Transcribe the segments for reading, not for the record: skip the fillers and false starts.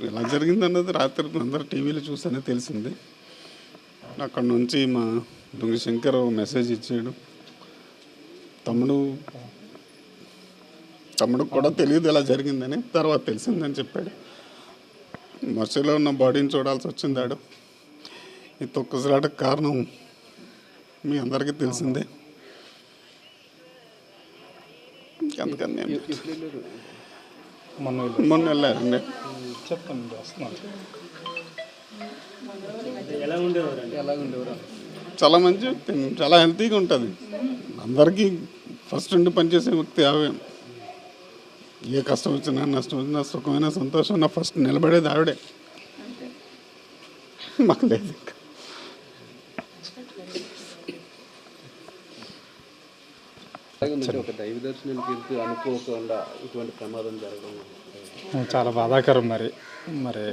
ఎలా జరిగిందన్నది రాత్రి అందరూ టీవీలో చూస్తేనే తెలిసింది. అక్కడ నుంచి మా దొంగ శంకర్ మెసేజ్ ఇచ్చాడు. తమ్ముడు కూడా తెలియదు ఎలా జరిగిందని, తర్వాత తెలిసిందని చెప్పాడు. మసీలో ఉన్న బాడీని చూడాల్సి వచ్చిందాడు. ఈ తొక్కసలాటకు కారణం మీ అందరికీ తెలిసిందే. అందుకని మొన్న వెళ్ళారండి. చెప్పండి, వస్తున్నాను. చాలా మంచి వ్యక్తి, చాలా హెల్తీగా ఉంటుంది. అందరికీ ఫస్ట్ ఉండి పనిచేసే వ్యక్తి ఆవిడ. ఏ కష్టం వచ్చినా నష్టం వచ్చినా సుఖమైన సంతోషం ఫస్ట్ నిలబడేది ఆవిడే. మాకు లేదు ఇంకా. ఒక దైవ దర్శనానికి అనుకోకుండా ఇటువంటి ప్రమాదం జరగడం చాలా బాధాకరం. మరి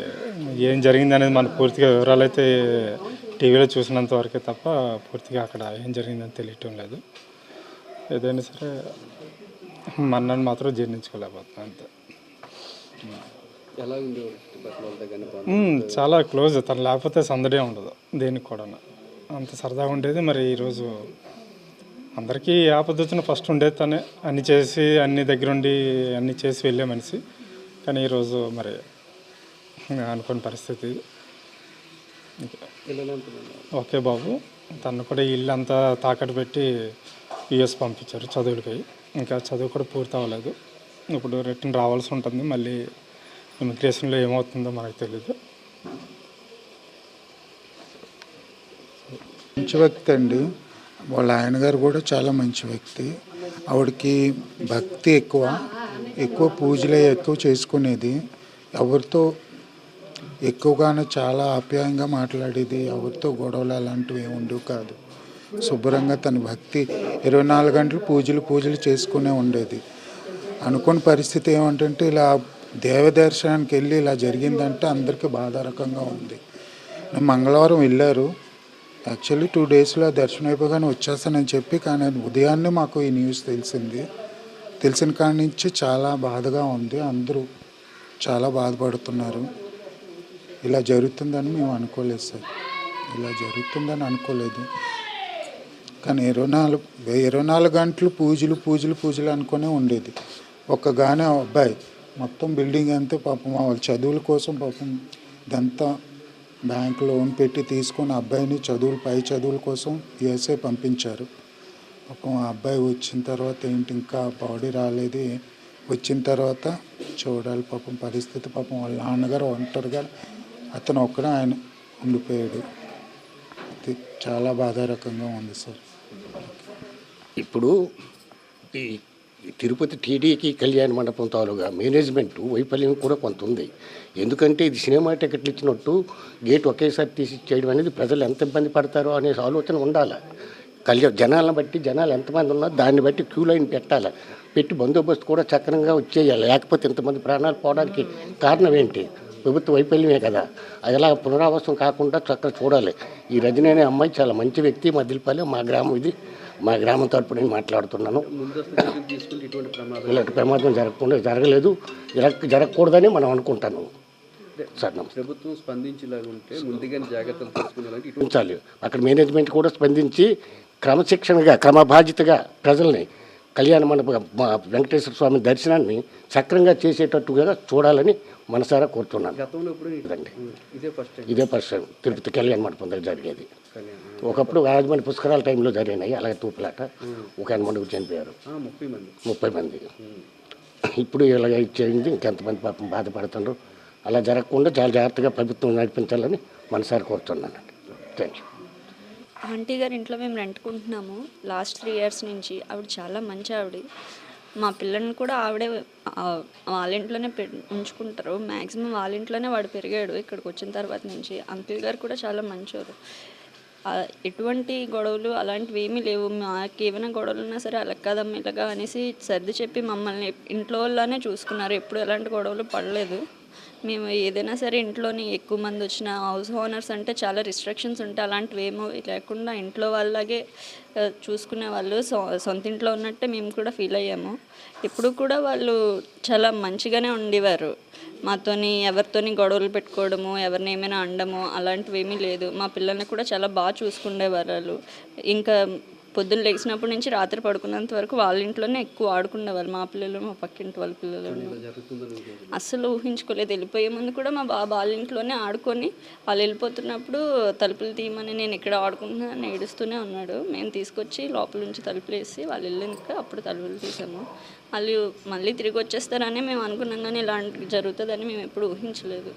ఏం జరిగింది అనేది మన పూర్తిగా వివరాలు అయితే టీవీలో చూసినంత వరకే తప్ప పూర్తిగా అక్కడ ఏం జరిగిందని తెలియటం లేదు. ఏదైనా సరే మన్నని మాత్రం జీర్ణించుకోలేకపోతున్నాను అంతే. ఎలా ఉండేవారు? చాలా క్లోజ్. తను లేకపోతే సందడే ఉండదు దేనికి కూడా. అంత సరదాగా ఉండేది. మరి ఈరోజు అందరికీ ఆపద వచ్చిన ఫస్ట్ ఉండేది తనే. అన్ని దగ్గరుండి అన్నీ చేసి వెళ్ళే మనిషి. కానీ ఈరోజు మరి అనుకోని పరిస్థితి. ఓకే బాబు, తను కూడా ఇల్లు అంతా తాకట్టు పెట్టి యూఎస్ పంపించారు చదువులకి. ఇంకా చదువు కూడా పూర్తి అవ్వలేదు. ఇప్పుడు రిటర్న్ రావాల్సి ఉంటుంది. మళ్ళీ ఇమిగ్రేషన్లో ఏమవుతుందో మనకు తెలీదు. మంచి వ్యక్తి అండి. వాళ్ళ ఆయన గారు కూడా చాలా మంచి వ్యక్తి. ఆవిడకి భక్తి ఎక్కువ పూజలే ఎక్కువ చేసుకునేది. ఎవరితో ఎక్కువగానే చాలా ఆప్యాయంగా మాట్లాడేది. ఎవరితో గొడవలు అలాంటివి ఏమి ఉండేవి కాదు. శుభ్రంగా తన భక్తి 24 గంటలు పూజలు చేసుకునే ఉండేది. అనుకున్న పరిస్థితి ఏమంటే ఇలా దేవ దర్శనానికి వెళ్ళి ఇలా జరిగిందంటే అందరికీ బాధారకంగా ఉంది. మంగళవారం వెళ్ళారు. యాక్చువల్లీ 2 డేస్లో దర్శనం అయిపోగానే వచ్చేస్తానని చెప్పి, కానీ ఉదయాన్నే మాకు ఈ న్యూస్ తెలిసిన కాడి నుంచి చాలా బాధగా ఉంది. అందరూ చాలా బాధపడుతున్నారు. ఇలా జరుగుతుందని మేము అనుకోలేదు సార్. ఇలా జరుగుతుందని అనుకోలేదు. కానీ 24 గంటలు పూజలు అనుకునే ఉండేది. ఒక్కగానే అబ్బాయి మొత్తం బిల్డింగ్ అంతా పాపం వాళ్ళ చదువుల కోసం పాపం ఇదంతా బ్యాంక్ లోన్ పెట్టి తీసుకొని అబ్బాయిని పై చదువుల కోసం యూఎస్ఏ పంపించారు. పాపం ఆ అబ్బాయి వచ్చిన తర్వాత ఏంటి ఇంకా బాడీ రాలేదు. వచ్చిన తర్వాత చూడాలి పాపం పరిస్థితి. పాపం వాళ్ళ నాన్నగారు ఒంటరిగా అతను ఒక్కడే ఆయన ఉండిపోయాడు. ఇది చాలా బాధారకంగా ఉంది సార్. ఇప్పుడు ఈ తిరుపతి టీడీకి కళ్యాణ మండపం తాలూగా మేనేజ్మెంట్ వైఫల్యం కూడా కొంత ఉంది. ఎందుకంటే ఇది సినిమా టికెట్లు ఇచ్చినట్టు గేట్ ఒకేసారి తీసి చేయడం అనేది ప్రజలు ఎంత ఇబ్బంది పడతారో అనే ఆలోచన ఉండాలి. జనాలను బట్టి జనాలు ఎంతమంది ఉన్నారో దాన్ని బట్టి క్యూ లైన్ పెట్టి బందోబస్తు కూడా చక్రంగా వచ్చేయాలి. లేకపోతే ఇంతమంది ప్రాణాలు పోవడానికి కారణం ఏంటి? ప్రభుత్వ వైఫల్యమే కదా. అది ఎలా పునరావాసం కాకుండా చక్కగా చూడాలి. ఈ రజనీ అనే అమ్మాయి చాలా మంచి వ్యక్తి. మద్దిలపల్లి మా గ్రామం, ఇది మా గ్రామం తరపున నేను మాట్లాడుతున్నాను. ఇలాంటి ప్రమాదం జరగలేదు, జరగకూడదని మనం అనుకుంటాను సార్. ప్రభుత్వం స్పందించేలాగుంటే ముందుగానే జాగ్రత్తలు తీసుకునేలాంటి ఉంచాలి. అక్కడ మేనేజ్మెంట్ కూడా స్పందించి క్రమశిక్షణగా క్రమబాధ్యతగా ప్రజల్ని కళ్యాణ మండప వెంకటేశ్వర స్వామి దర్శనాన్ని సక్రంగా చేసేటట్టుగా చూడాలని మనసారా కోరుతున్నాను. ఇదే ఫస్ట్ టైం తిరుపతి కళ్యాణ మండపం దగ్గర జరిగేది. ఒకప్పుడు రాజమండ్రి పుష్కరాల టైంలో జరిగినాయి అలాగే తూపులాట. ఒక 8 మంది చనిపోయారు, 30 మంది. ఇప్పుడు ఇలాగ ఇచ్చేది ఇంకెంతమంది పాపం బాధపడుతున్నారు. అలా జరగకుండా చాలా జాగ్రత్తగా ప్రభుత్వం నడిపించాలని మనసారి కోరుతున్నాను. Thank you. ఆంటీ గారి ఇంట్లో మేము రెంట్కుంటున్నాము లాస్ట్ 3 years నుంచి. ఆవిడ చాలా మంచి ఆవిడ. మా పిల్లల్ని కూడా ఆవిడే వాళ్ళ ఇంట్లోనే ఉంచుకుంటారు. మ్యాక్సిమం వాళ్ళ ఇంట్లోనే వాడు పెరిగాడు ఇక్కడికి వచ్చిన తర్వాత నుంచి. అంకుల్ గారు కూడా చాలా మంచివారు. ఎటువంటి గొడవలు అలాంటివి ఏమీ లేవు. మాకు ఏమైనా గొడవలు ఉన్నా సరే అలా కదమ్మ ఇలాగా అనేసి సర్ది చెప్పి మమ్మల్ని ఇంట్లో వాళ్ళనే చూసుకున్నారు. ఎప్పుడు ఎలాంటి గొడవలు పడలేదు. మేము ఏదైనా సరే ఇంట్లోని ఎక్కువ మంది వచ్చిన హౌస్ ఓనర్స్ అంటే చాలా రిస్ట్రిక్షన్స్ ఉంటాయి. అలాంటివి ఏమో లేకుండా ఇంట్లో వాళ్ళలాగే చూసుకునే వాళ్ళు. సొంత ఇంట్లో ఉన్నట్టే మేము కూడా ఫీల్ అయ్యాము. ఎప్పుడు కూడా వాళ్ళు చాలా మంచిగానే ఉండేవారు. మాతోని ఎవరితోని గొడవలు పెట్టుకోవడము, ఎవరిని ఏమైనా అనడము అలాంటివి ఏమీ లేదు. మా పిల్లల్ని కూడా చాలా బాగా చూసుకునేవారు వాళ్ళు. ఇంకా పొద్దున్న లేచినప్పటి నుంచి రాత్రి పడుకున్నంత వరకు వాళ్ళ ఇంట్లోనే ఎక్కువ ఆడుకునేవాళ్ళు, మా పిల్లలు, మా పక్కింటి వాళ్ళ పిల్లలు. అస్సలు ఊహించుకోలేదు. వెళ్ళిపోయే ముందు కూడా మా బాబు వాళ్ళ ఇంట్లోనే ఆడుకొని వాళ్ళు వెళ్ళిపోతున్నప్పుడు తలుపులు తీయమని నేను ఇక్కడ ఆడుకుంటున్నాను ఏడుస్తూనే ఉన్నాడు. మేము తీసుకొచ్చి లోపల నుంచి తలుపులు వేసి వాళ్ళు వెళ్ళాక అప్పుడు తలుపులు తీసాము. వాళ్ళు మళ్ళీ తిరిగి వచ్చేస్తారని మేము అనుకున్నాం, కానీ ఇలాంటి జరుగుతుందని మేము ఎప్పుడు ఊహించలేదు.